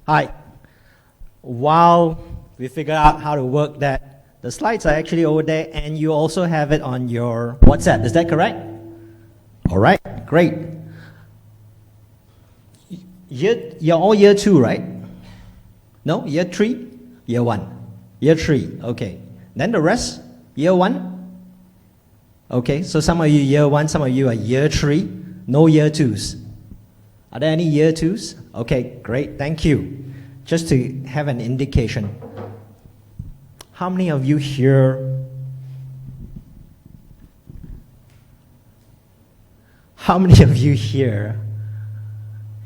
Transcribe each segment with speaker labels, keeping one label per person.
Speaker 1: Hi. While we figure out how to work that, the slides are actually over there, and you also have it on your WhatsApp. Is that correct? All right, great. You're all year 2, right? No, year 3? Year 1. Year 3, okay. Then the rest, year 1? Okay, so some of you year 1, some of you are year 3, no year 2s. Are there any year 2s? Okay, great, thank you. Just to have an indication, how many of you here,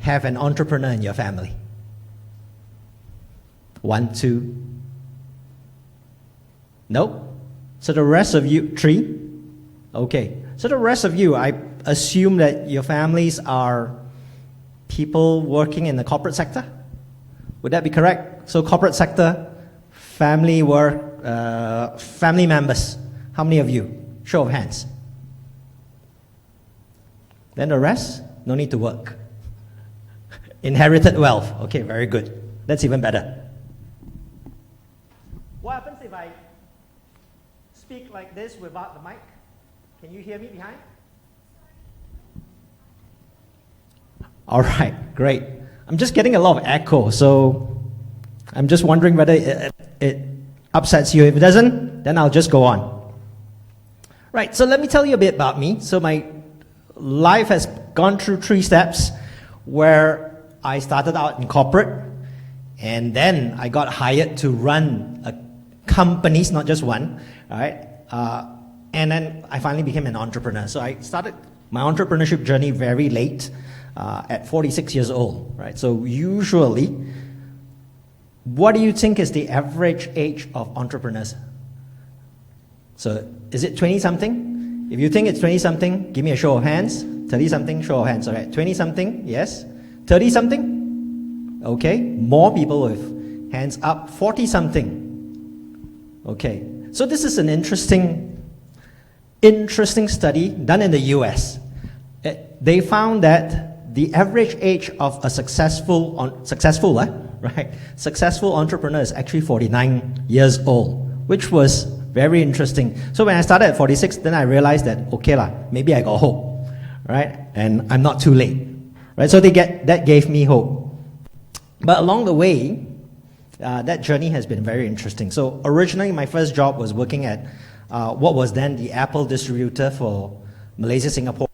Speaker 1: have an entrepreneur in your family? 1, 2? Nope. So the rest of you, 3? Okay. So the rest of you, I assume that your families are people working in the corporate sector? Would that be correct? So corporate sector, family work, family members. How many of you? Show of hands. Then the rest, no need to work. Inherited wealth. Okay, very good. That's even better. What happens if I speak like this without the mic? Can you hear me behind? All right, great. I'm just getting a lot of echo, so I'm just wondering whether it upsets you. If it doesn't, then I'll just go on. Right, so let me tell you a bit about me. So my life has gone through 3 steps where I started out in corporate, and then I got hired to run companies, not just one, right? And then I finally became an entrepreneur. So I started my entrepreneurship journey very late, at 46 years old, right? So usually, what do you think is the average age of entrepreneurs? So is it 20-something? If you think it's 20-something, give me a show of hands. 30-something, show of hands. All right, 20-something, yes. 30-something? Okay, more people with hands up. 40-something. Okay, so this is an interesting study done in the US. They found that the average age of a successful entrepreneur is actually 49 years old, which was very interesting. So when I started at 46, then I realized that, okay lah, maybe I got hope, right? And I'm not too late, right? So that gave me hope. But along the way, that journey has been very interesting. So originally, my first job was working at what was then the Apple distributor for Malaysia, Singapore.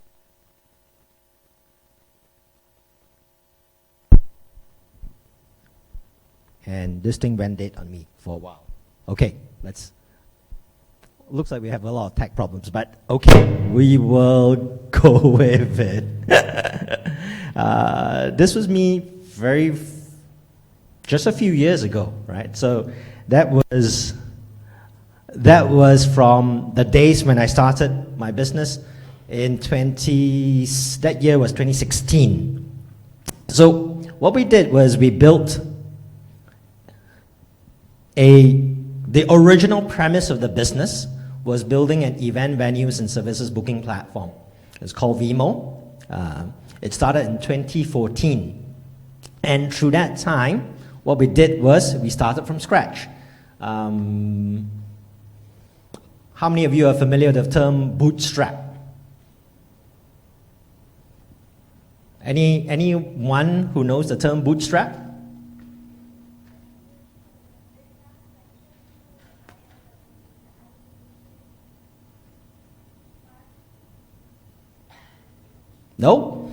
Speaker 1: And this thing went dead on me for a while. Okay, looks like we have a lot of tech problems, but okay, we will go with it. This was me just a few years ago, right? So that was from the days when I started my business that year was 2016. So what we did was we built the original premise of the business was building an event venues and services booking platform. It's called VIMO. It started in 2014. And through that time, what we did was we started from scratch. How many of you are familiar with the term bootstrap? Anyone who knows the term bootstrap? No?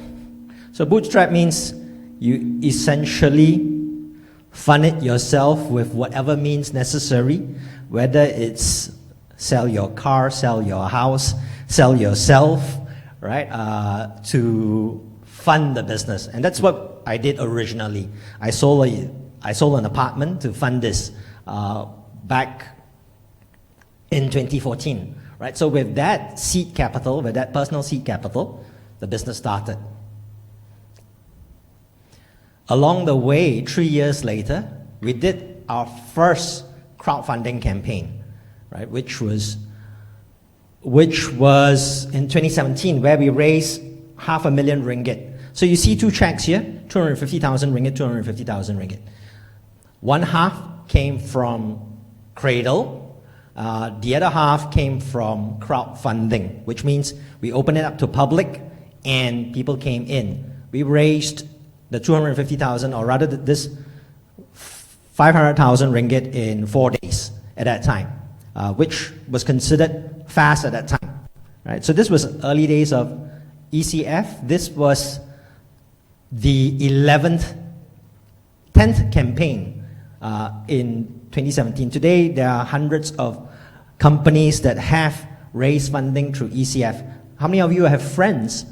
Speaker 1: So bootstrap means you essentially fund it yourself with whatever means necessary, whether it's sell your car, sell your house, sell yourself, right, to fund the business. And that's what I did originally. I sold an apartment to fund this back in 2014, right? So with that seed capital, with that personal seed capital, the business started. Along the way, 3 years later, we did our first crowdfunding campaign, right? Which was in 2017, where we raised 500,000 ringgit So you see two checks here, 250,000 ringgit, 250,000 ringgit. One half came from Cradle, the other half came from crowdfunding, which means we opened it up to public and people came in. We raised the 250,000, or rather this 500,000 ringgit in 4 days at that time, which was considered fast at that time. Right? So this was early days of ECF. This was the 10th campaign in 2017. Today, there are hundreds of companies that have raised funding through ECF. How many of you have friends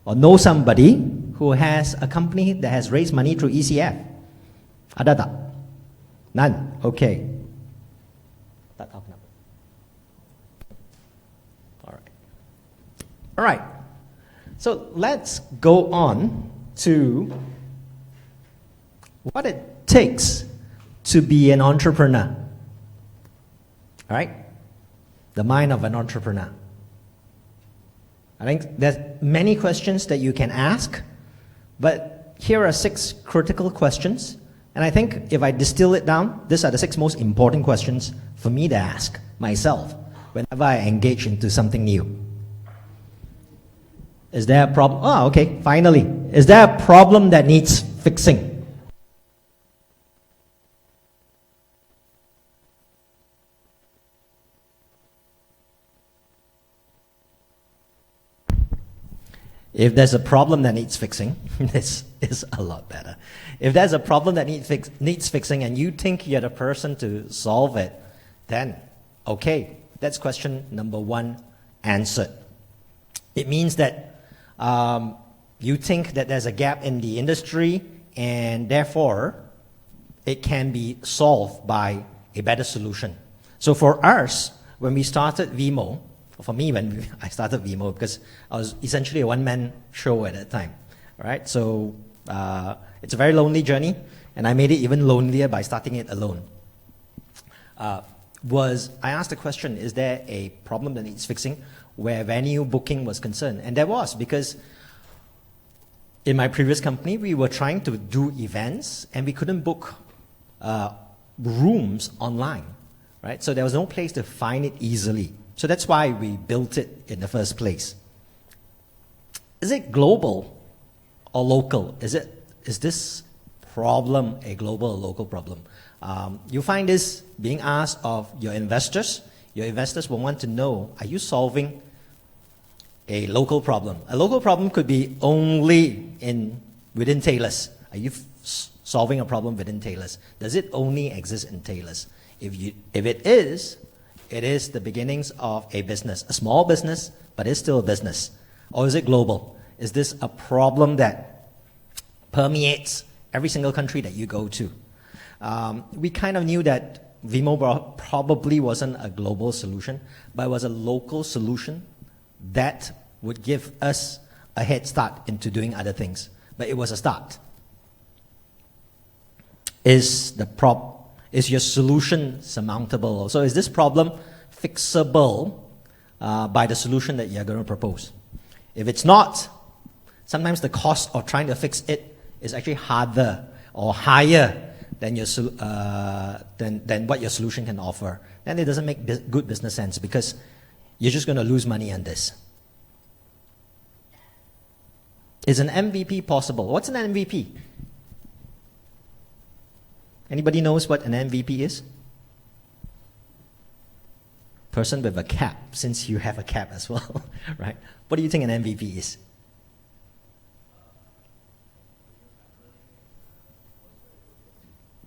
Speaker 1: or know somebody who has a company that has raised money through ECF? Ada tak? None. Okay. All right. So let's go on to what it takes to be an entrepreneur. All right? The mind of an entrepreneur. I think there's many questions that you can ask, but here are 6 critical questions. And I think if I distill it down, these are the 6 most important questions for me to ask myself whenever I engage into something new. Is there a problem? Oh, okay, finally. Is there a problem that needs fixing? If there's a problem that needs fixing, this is a lot better. If there's a problem that needs fixing and you think you're the person to solve it, then, okay, that's question number 1 answered. It means that you think that there's a gap in the industry and therefore it can be solved by a better solution. So for us, when we started Vimo, for me when I started Vimo, because I was essentially a one-man show at that time, right? So it's a very lonely journey, and I made it even lonelier by starting it alone. I asked the question, is there a problem that needs fixing where venue booking was concerned? And there was, because in my previous company, we were trying to do events and we couldn't book rooms online, right? So there was no place to find it easily. So that's why we built it in the first place. Is it global or local? Is this problem a global or local problem? You find this being asked of your investors. Your investors will want to know, are you solving a local problem? A local problem could be only within tailors. Are you solving a problem within tailors? Does it only exist in tailors? If it is the beginnings of a business, a small business, but it's still a business. Or is it global? Is this a problem that permeates every single country that you go to? We kind of knew that Vimo probably wasn't a global solution, but it was a local solution that would give us a head start into doing other things. But it was a start. Is your solution surmountable? So is this problem fixable by the solution that you're going to propose? If it's not, sometimes the cost of trying to fix it is actually harder or higher than what your solution can offer. Then it doesn't make good business sense because you're just going to lose money on this. Is an MVP possible? What's an MVP? Anybody knows what an MVP is? Person with a cap, since you have a cap as well, right? What do you think an MVP is?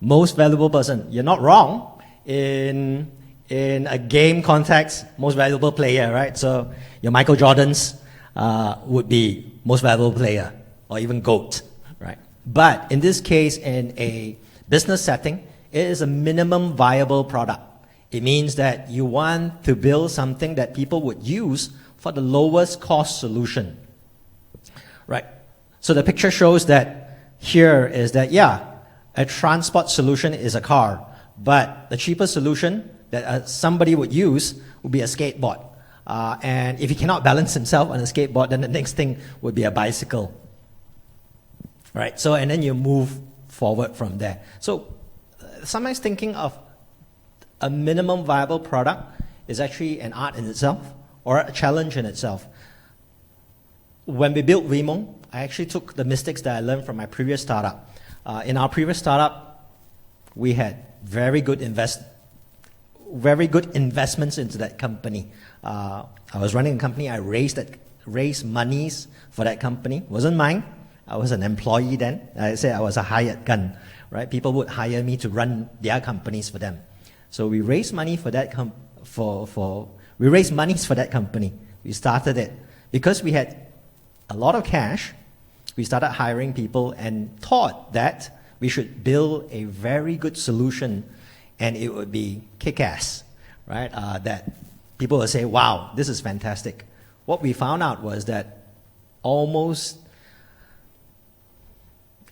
Speaker 1: Most valuable person. You're not wrong. In a game context, most valuable player, right? So your Michael Jordans would be most valuable player, or even GOAT, right? But in this case, in a business setting, it is a minimum viable product. It means that you want to build something that people would use for the lowest cost solution, right? So the picture shows that here is that, yeah, a transport solution is a car, but the cheapest solution that somebody would use would be a skateboard. And if he cannot balance himself on a skateboard, then the next thing would be a bicycle. right? So, and then you move forward from there. So sometimes thinking of a minimum viable product is actually an art in itself or a challenge in itself. When we built Vimo, I actually took the mistakes that I learned from my previous startup. In our previous startup, we had very good investments into that company. I was running a company. I raised monies for that company. It wasn't mine. I was an employee then. I say I was a hired gun, right? People would hire me to run their companies for them. So we raised money for that we raised monies for that company. We started it because we had a lot of cash. We started hiring people and thought that we should build a very good solution and it would be kick-ass, right? That people would say, wow, this is fantastic. What we found out was that almost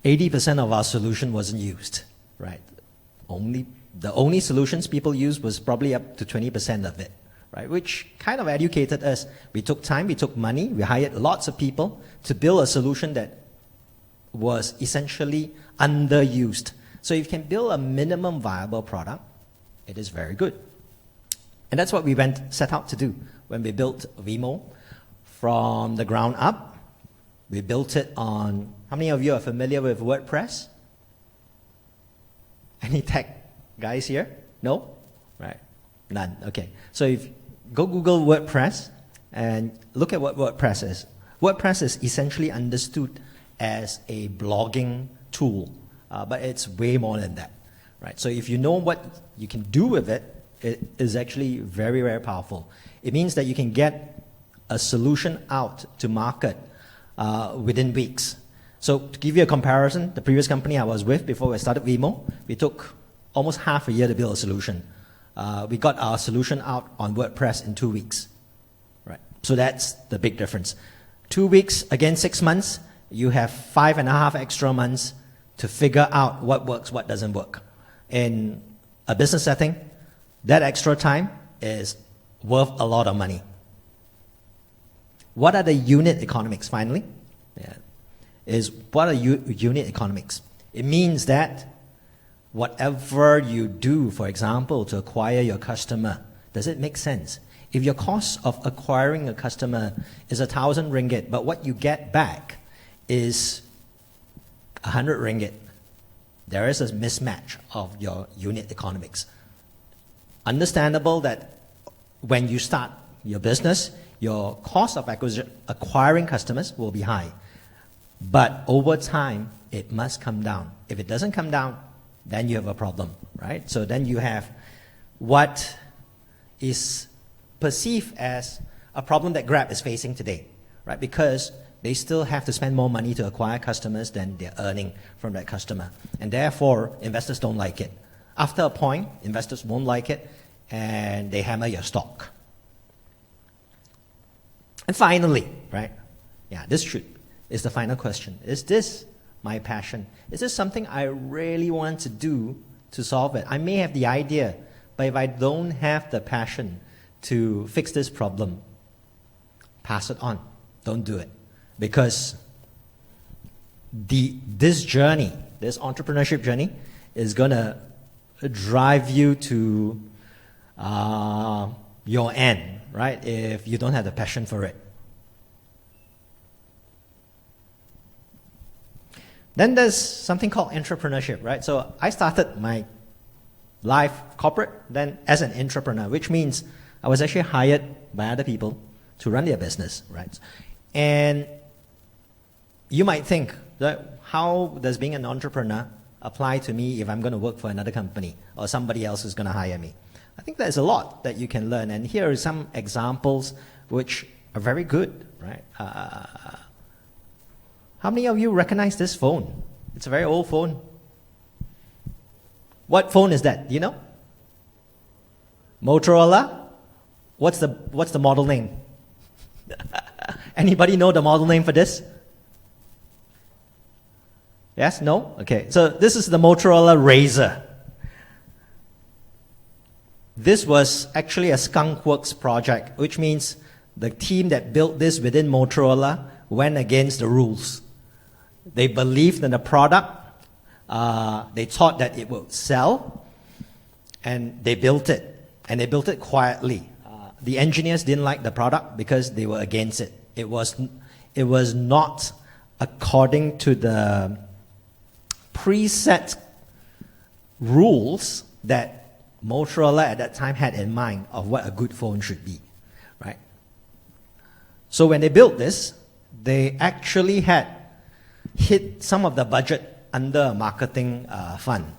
Speaker 1: 80% of our solution wasn't used, right? The only solutions people used was probably up to 20% of it, right? Which kind of educated us. We took time, we took money, we hired lots of people to build a solution that was essentially underused. So if you can build a minimum viable product, it is very good. And that's what we set out to do when we built Vimo from the ground up. We built it on, how many of you are familiar with WordPress? Any tech guys here? No? Right. None. Okay. So if go Google WordPress and look at what WordPress is. WordPress is essentially understood as a blogging tool, but it's way more than that, right? So if you know what you can do with it, it is actually very, very powerful. It means that you can get a solution out to market within weeks. So to give you a comparison, the previous company I was with before I started Vimo, we took almost half a year to build a solution. We got our solution out on WordPress in 2 weeks, right? So that's the big difference. 2 weeks, again 6 months, you have 5.5 extra months to figure out what works, what doesn't work. In a business setting, that extra time is worth a lot of money. What are the unit economics, finally? What are unit economics? It means that whatever you do, for example, to acquire your customer, does it make sense? If your cost of acquiring a customer is 1,000 ringgit, but what you get back is 100 ringgit, there is a mismatch of your unit economics. Understandable that when you start your business, your cost of acquiring customers will be high. But over time, it must come down. If it doesn't come down, then you have a problem, right? So then you have what is perceived as a problem that Grab is facing today, right? Because they still have to spend more money to acquire customers than they're earning from that customer. And therefore, investors don't like it. After a point, investors won't like it, and they hammer your stock. And finally, right? Yeah, this is the final question. Is this my passion? Is this something I really want to do to solve it? I may have the idea, but if I don't have the passion to fix this problem, pass it on. Don't do it. Because this journey, this entrepreneurship journey, is going to drive you to your end, right? If you don't have the passion for it. Then there's something called entrepreneurship, right? So I started my life corporate, then as an entrepreneur, which means I was actually hired by other people to run their business, right? And you might think that how does being an entrepreneur apply to me if I'm going to work for another company or somebody else is going to hire me? I think there's a lot that you can learn, and here are some examples which are very good, right? How many of you recognize this phone? It's a very old phone. What phone is that? Do you know? Motorola? What's the model name? Anybody know the model name for this? Yes? No? Okay. So this is the Motorola Razr. This was actually a skunkworks project, which means the team that built this within Motorola went against the rules. They believed in the product. They thought that it would sell, and they built it. And they built it quietly. The engineers didn't like the product because they were against it. It was not according to the preset rules that Motorola at that time had in mind of what a good phone should be, right? So when they built this, they actually had hit some of the budget under a marketing fund,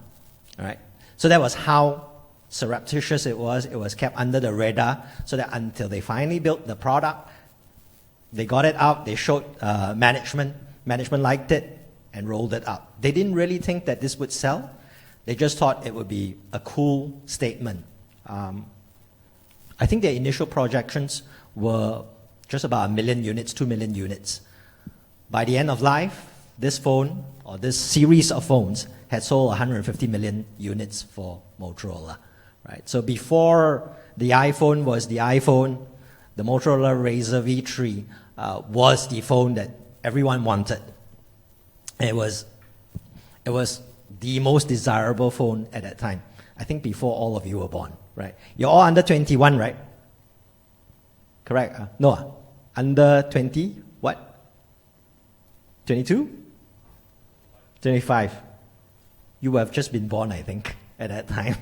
Speaker 1: right? So that was how surreptitious it was. It was kept under the radar so that until they finally built the product, they got it out, they showed management liked it and rolled it out. They didn't really think that this would sell. They just thought it would be a cool statement. I think their initial projections were just about 1 million units, 2 million units. By the end of life, this phone, or this series of phones, had sold 150 million units for Motorola. Right? So before the iPhone was the iPhone, the Motorola Razr V3 was the phone that everyone wanted. It was the most desirable phone at that time. I think before all of you were born, right? You're all under 21, right? Correct? No, under 20, what? 22? 25. You have just been born, I think, at that time.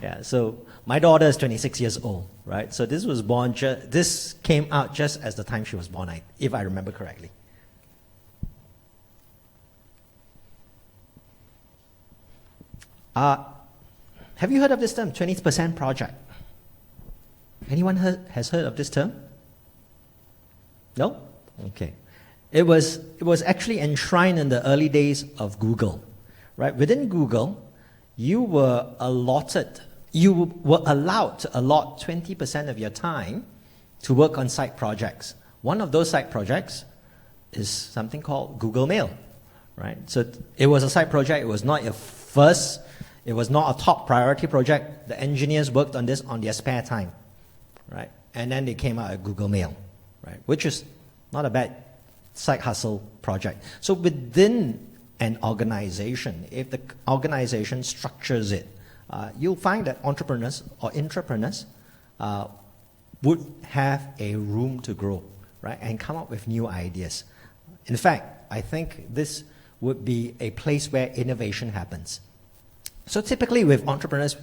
Speaker 1: Yeah, so my daughter is 26 years old, right? So this was born, this came out just as the time she was born, if I remember correctly. Have you heard of this term, 20% project? Anyone has heard of this term? No? Okay. It was actually enshrined in the early days of Google, right? Within Google, you were allowed to allot 20% of your time to work on side projects. One of those side projects is something called Google Mail, right? So it was a side project. It was not your first. It was not a top priority project. The engineers worked on this on their spare time, right? And then they came out with Google Mail, right? Which is not a bad side hustle project. So within an organization, if the organization structures it, you'll find that entrepreneurs or intrapreneurs would have a room to grow, right? And come up with new ideas. In fact, I think this would be a place where innovation happens. So typically with entrepreneurs,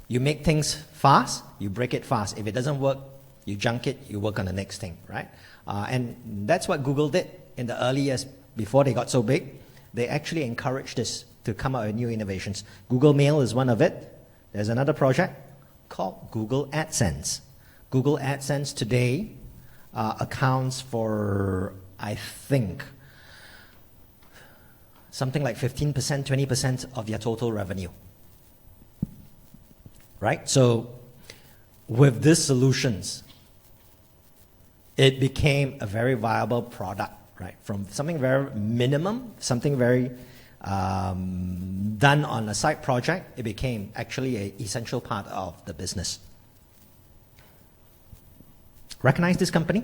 Speaker 1: you make things fast, you break it fast. If it doesn't work, you junk it, you work on the next thing, right? And that's what Google did in the early years before they got so big. They actually encouraged this to come out with new innovations. Google Mail is one of it. There's another project called Google AdSense. Google AdSense today accounts for, I think, something like 15%, 20% of your total revenue. Right? So with these solutions, it became a very viable product, right? From something very minimum, something very done on a side project, it became actually an essential part of the business. Recognize this company?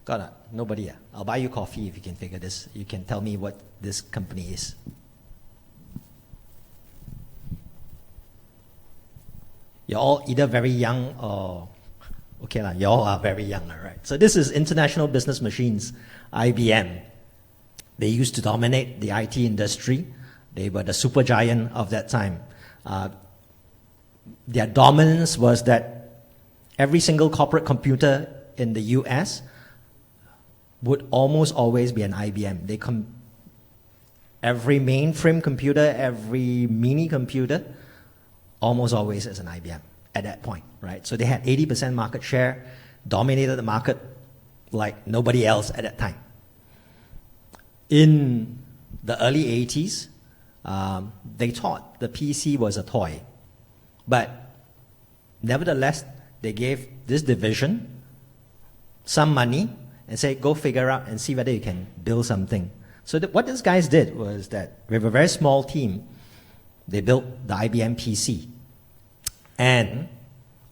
Speaker 1: Got it? Nobody? Yeah. I'll buy you coffee if you can figure this. You can tell me what this company is. You're all either very young or, okay, you all are very young, all right? So this is International Business Machines, IBM. They used to dominate the IT industry. They were the super giant of that time. Their dominance was that every single corporate computer in the US would almost always be an IBM. Every mainframe computer, every mini computer, almost always is an IBM at that point, right? So they had 80% market share, dominated the market like nobody else at that time. In the early 80s, they thought the PC was a toy. But nevertheless, they gave this division some money and said, go figure out and see whether you can build something. So what these guys did was that with a very small team, they built the IBM PC. And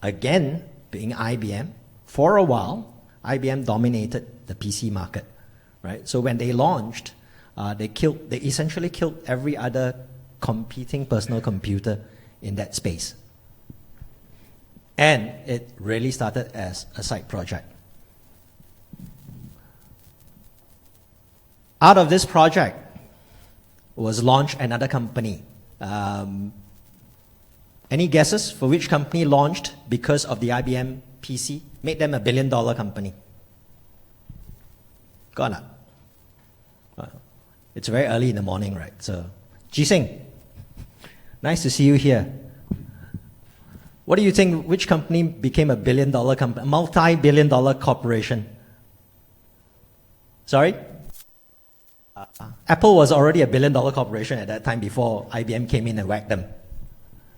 Speaker 1: again, being IBM, for a while, IBM dominated the PC market, right? So when they launched, they essentially killed every other competing personal computer in that space. And it really started as a side project. Out of this project was launched another company. Any guesses for which company launched because of the IBM PC? Made them $1 billion company. Got it? It's very early in the morning, right? So, Ji-Sing, nice to see you here. What do you think, which company became $1 billion company, multi-billion dollar corporation? Sorry? Apple was already $1 billion corporation at that time before IBM came in and whacked them.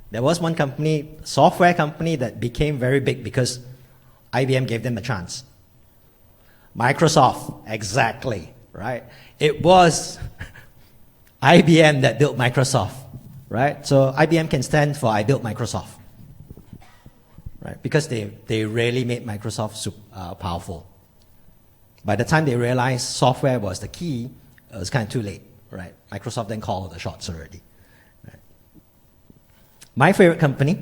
Speaker 1: There was one company, software company, that became very big because IBM gave them a chance. Microsoft, exactly, right? It was IBM that built Microsoft, right? So IBM can stand for I built Microsoft, right? Because they really made Microsoft super, powerful. By the time they realized software was the key, it was kind of too late, right? Microsoft then called the shots already. Right? My favorite company,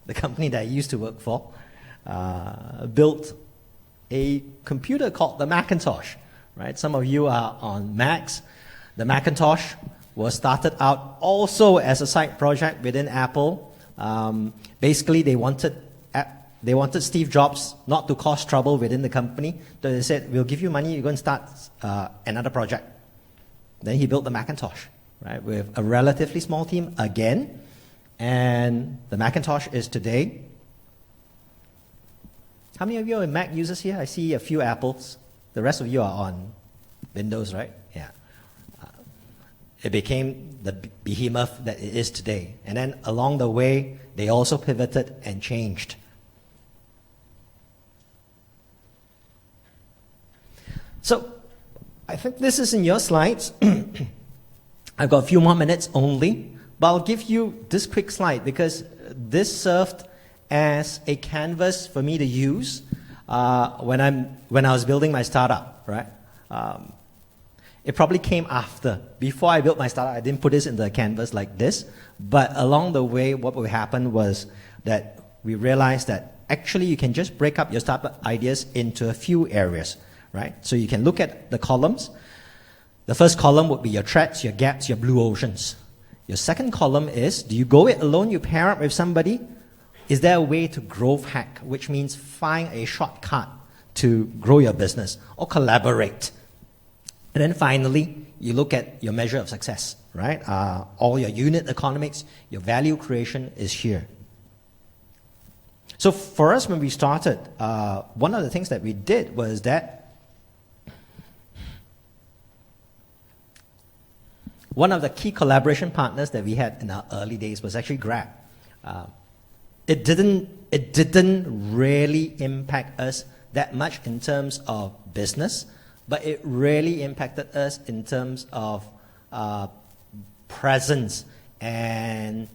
Speaker 1: the company that I used to work for, built a computer called the Macintosh, right? Some of you are on Macs. The Macintosh was started out also as a side project within Apple. Basically, they wanted Steve Jobs not to cause trouble within the company. So they said, we'll give you money, you're going to start another project. Then he built the Macintosh, right, with a relatively small team again. And the Macintosh is today. How many of you are Mac users here? I see a few Apples. The rest of you are on Windows, right? Yeah. It became the behemoth that it is today. And then along the way, they also pivoted and changed. So I think this is in your slides. I've got a few more minutes only, but I'll give you this quick slide because this served as a canvas for me to use when I was building my startup, right? It probably came after. Before I built my startup, I didn't put this in the canvas like this, but along the way, what would happen was that we realized that actually you can just break up your startup ideas into a few areas, right? So you can look at the columns. The first column would be your threats, your gaps, your blue oceans. Your second column is, do you go it alone, you pair up with somebody? Is there a way to growth hack, which means find a shortcut to grow your business or collaborate? And then finally, you look at your measure of success, right? All your unit economics, your value creation is here. So for us, when we started, one of the things that we did was that one of the key collaboration partners that we had in our early days was actually Grab. It didn't really impact us that much in terms of business, but it really impacted us in terms of presence and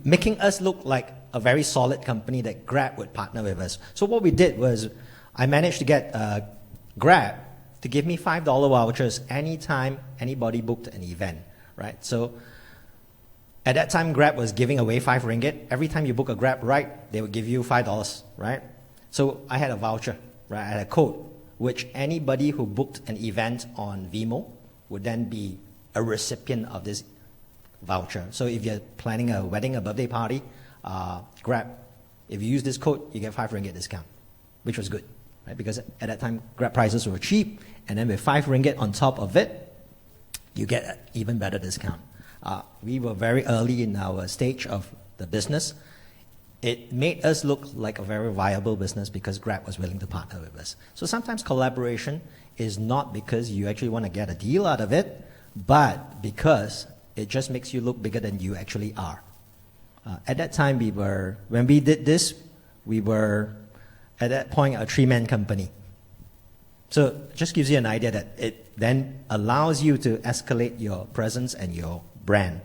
Speaker 1: making us look like a very solid company that Grab would partner with us. So what we did was I managed to get Grab to give me $5 vouchers anytime anybody booked an event, right? So at that time, Grab was giving away 5 ringgit. Every time you book a Grab ride, they would give you $5, right? So I had a voucher, right? I had a code, which anybody who booked an event on Vimo would then be a recipient of this voucher. So if you're planning a wedding, a birthday party, Grab, if you use this code, you get 5 ringgit discount, which was good, right? Because at that time, Grab prices were cheap, and then with 5 ringgit on top of it, you get an even better discount. We were very early in our stage of the business. It made us look like a very viable business because Grab was willing to partner with us. So sometimes collaboration is not because you actually want to get a deal out of it, but because it just makes you look bigger than you actually are. At that time, when we did this, we were at that point a 3-man company. So it just gives you an idea that it then allows you to escalate your presence and your brand.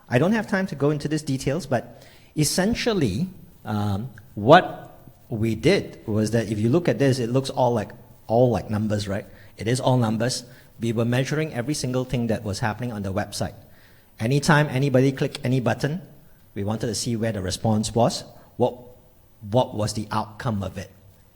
Speaker 1: I don't have time to go into these details, but Essentially, what we did was that if you look at this, it looks all like numbers, right? It is all numbers. We were measuring every single thing that was happening on the website. Anytime anybody clicked any button, we wanted to see where the response was, what was the outcome of it.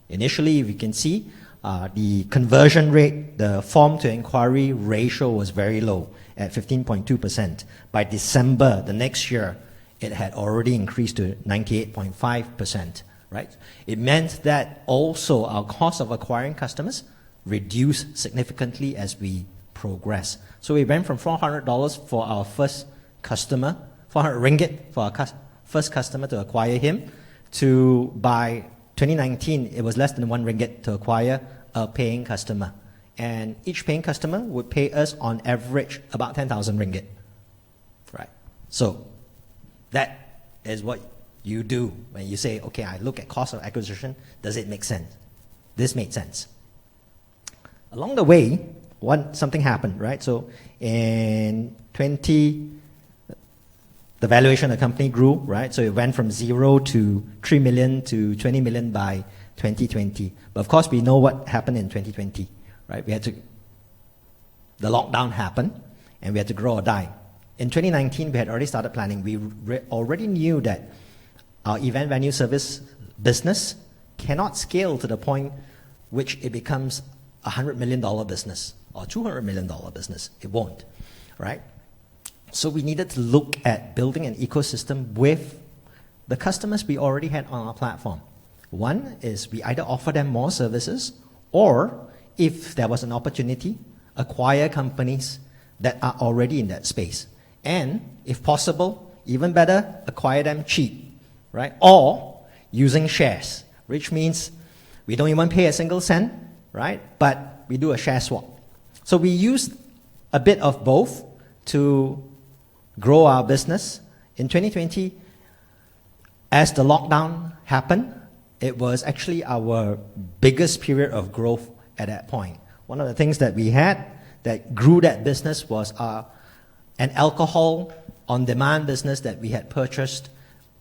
Speaker 1: Initially, we can see the conversion rate, the form to inquiry ratio was very low at 15.2%. By December the next year, it had already increased to 98.5%, right? It meant that also our cost of acquiring customers reduced significantly as we progress. So we went from $400 for our first customer, 400 ringgit for our first customer to acquire him, to by 2019, it was less than 1 ringgit to acquire a paying customer. And each paying customer would pay us on average about 10,000 ringgit. Right? So that is what you do when you say, okay, I look at cost of acquisition, does it make sense? This made sense. Along the way, something happened, right? So in the valuation of the company grew, right? So it went from 0 to 3 million to 20 million by 2020. But of course, we know what happened in 2020, right? The lockdown happened, and we had to grow or die. In 2019, we had already started planning. We already knew that our event venue service business cannot scale to the point which it becomes a $100 million business or $200 million business. It won't, right? So we needed to look at building an ecosystem with the customers we already had on our platform. One is we either offer them more services, or if there was an opportunity, acquire companies that are already in that space. And if possible, even better, acquire them cheap, right? Or using shares, which means we don't even pay a single cent, right? But we do a share swap. So we used a bit of both to grow our business. In 2020, as the lockdown happened, it was actually our biggest period of growth at that point. One of the things that we had that grew that business was an alcohol on-demand business that we had purchased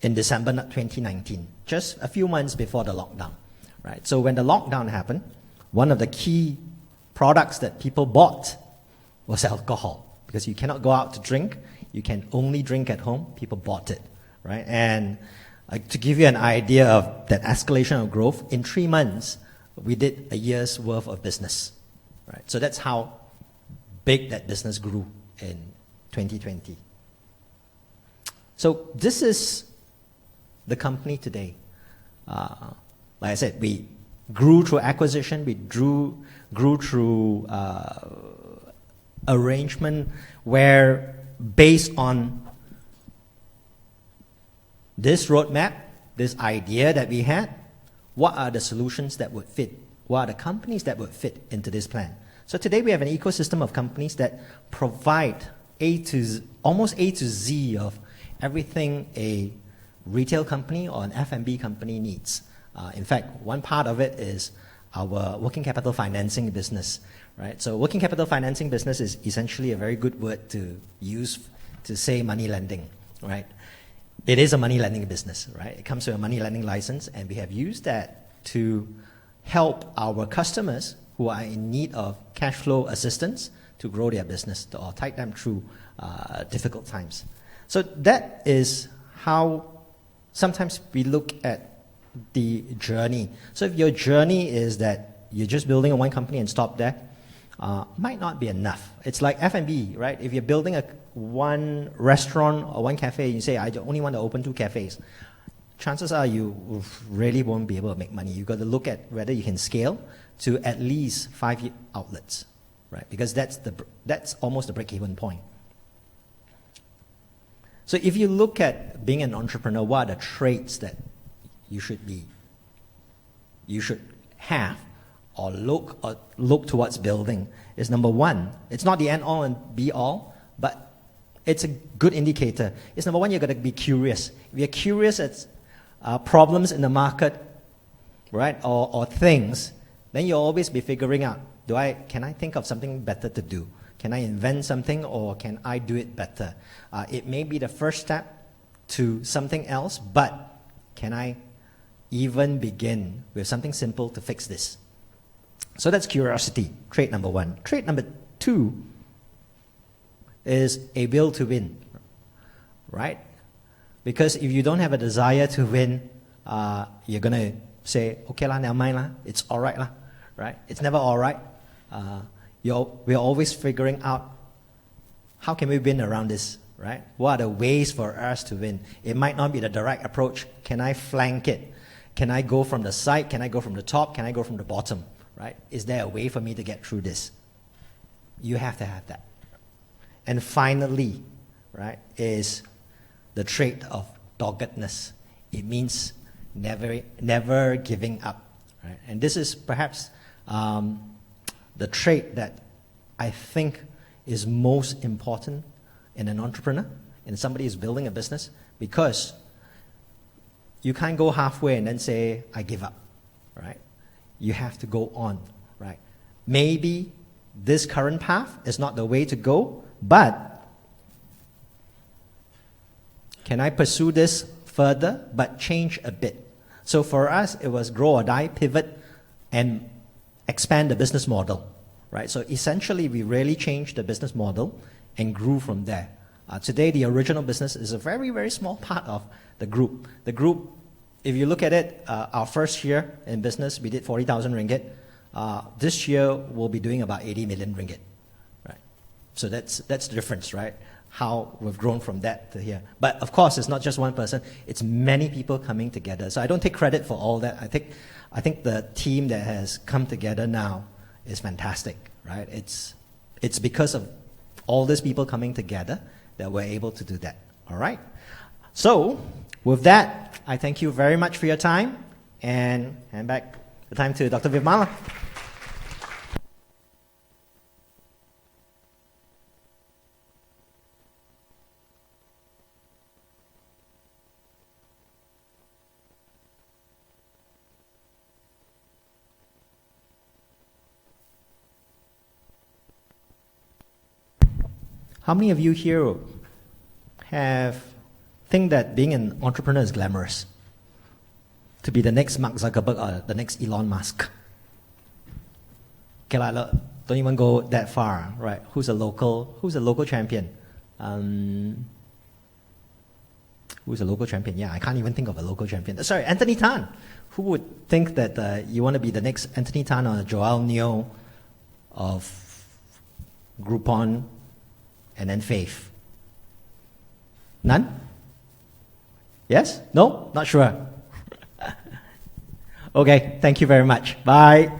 Speaker 1: in December 2019, just a few months before the lockdown, right? So when the lockdown happened, one of the key products that people bought was alcohol, because you cannot go out to drink. You can only drink at home. People bought it, right? And to give you an idea of that escalation of growth, in 3 months, we did a year's worth of business, right? So that's how big that business grew in 2020. So this is the company today. Like I said, we grew through acquisition. We grew through arrangement where, based on this roadmap, this idea that we had, what are the solutions that would fit? What are the companies that would fit into this plan? So today we have an ecosystem of companies that provide almost A to Z of everything a retail company or an F&B company needs. In fact, one part of it is our working capital financing business, right? So working capital financing business is essentially a very good word to use to say money lending, right? It is a money lending business, right? It comes with a money lending license, and we have used that to help our customers who are in need of cash flow assistance to grow their business or tide them through difficult times. So that is how sometimes we look at the journey. So if your journey is that you're just building one company and stop there, might not be enough. It's like F&B, right? If you're building one restaurant or one cafe, you say, I only want to open 2 cafes. Chances are you really won't be able to make money. You've got to look at whether you can scale to at least 5 outlets, right? Because that's almost the break-even point. So if you look at being an entrepreneur, what are the traits that you should have or look towards building? Is number 1, it's not the end all and be all, but it's a good indicator. It's number 1, you've got to be curious. If you're curious at problems in the market, right, or things, then you'll always be figuring out, can I think of something better to do? Can I invent something, or can I do it better? It may be the first step to something else, but can I even begin with something simple to fix this? So that's curiosity, trait number one. Trait number two is a will to win, right? Because if you don't have a desire to win, you're going to say, okay lah, never mind lah, it's all right lah, right? It's never all right. We're always figuring out how can we win around this, right? What are the ways for us to win? It might not be the direct approach. Can I flank it? Can I go from the side? Can I go from the top? Can I go from the bottom? Right? Is there a way for me to get through this? You have to have that. And finally, right, is the trait of doggedness. It means never giving up. Right? And this is perhaps the trait that I think is most important in an entrepreneur, in somebody who's building a business, because you can't go halfway and then say, I give up, right? You have to go on, right? Maybe this current path is not the way to go, but can I pursue this further but change a bit? So for us, it was grow or die, pivot, and expand the business model, right? So essentially, we really changed the business model and grew from there. Today, the original business is a very, very small part of the group. The group, if you look at it, our first year in business, we did 40,000 ringgit. This year, we'll be doing about 80 million ringgit, right? So that's the difference, right? How we've grown from that to here. But of course, it's not just one person. It's many people coming together. So I don't take credit for all that. I think the team that has come together now is fantastic, right? It's because of all these people coming together that we're able to do that, all right? So with that, I thank you very much for your time and hand back the time to Dr. Vimala. How many of you here think that being an entrepreneur is glamorous? To be the next Mark Zuckerberg or the next Elon Musk? Okay, don't even go that far, right? Who's a local champion? Who's a local champion? Yeah, I can't even think of a local champion. Sorry, Anthony Tan. Who would think that you want to be the next Anthony Tan or Joel Neo of Groupon and then Faith? None? Yes? No? Not sure. Okay, thank you very much. Bye.